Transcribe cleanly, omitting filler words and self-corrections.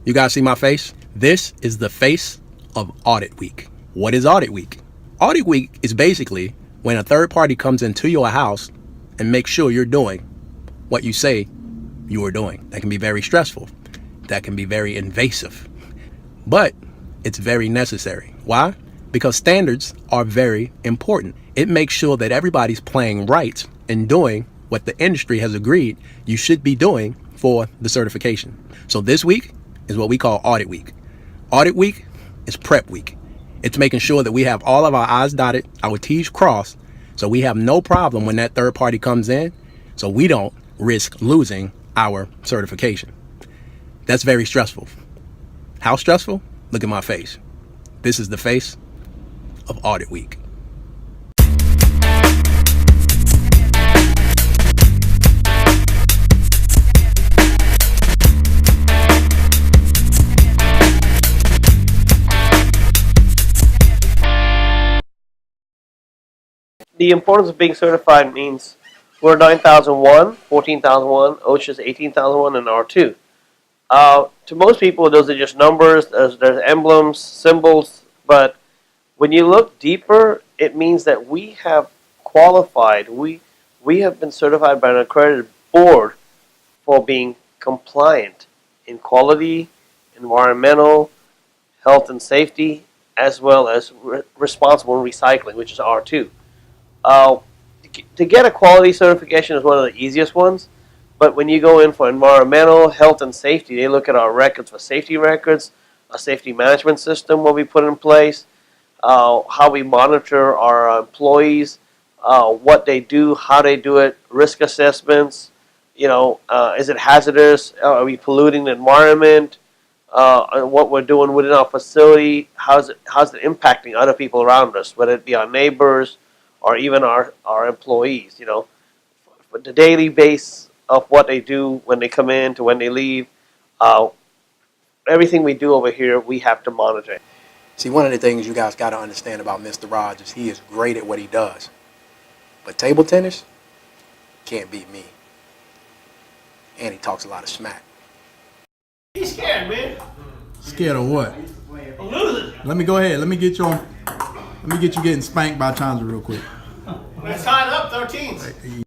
You guys see my face? This is the face of Audit Week. What is Audit Week? Audit Week is basically when a third party comes into your house and makes sure you're doing what you say you are doing. That can be very stressful. That can be very invasive. But it's very necessary. Why? Because standards are very important. It makes sure that everybody's playing right and doing what the industry has agreed you should be doing for the certification. So this week is what we call Audit Week. Audit Week is Prep Week. It's making sure that we have all of our I's dotted, our T's crossed, so we have no problem when that third party comes in, so we don't risk losing our certification. That's very stressful. How stressful? Look at my face. This is the face of Audit Week. The importance of being certified means we're 9001, 14001, OHSAS 18001, and R2. To most people, those are just numbers, there's emblems, symbols, but when you look deeper, it means that we have qualified, we have been certified by an accredited board for being compliant in quality, environmental, health and safety, as well as responsible recycling, which is R2. Uh, to get a quality certification is one of the easiest ones, but when you go in for environmental, health, and safety, they look at our records for safety records, a safety management system will be put in place, how we monitor our employees, what they do, how they do it, risk assessments, is it hazardous, are we polluting the environment, and what we're doing within our facility, how's it impacting other people around us, whether it be our neighbors or even our employees, but the daily base of what they do when they come in to when they leave, everything we do over here, we have to monitor. See, one of the things you guys got to understand about Mr. Raj is he is great at what he does. But table tennis can't beat me. And he talks a lot of smack. He's scared, man. Scared of what? I'm losing. Let me go ahead. Let me get you getting spanked by Chandra real quick. We're tied up 13s.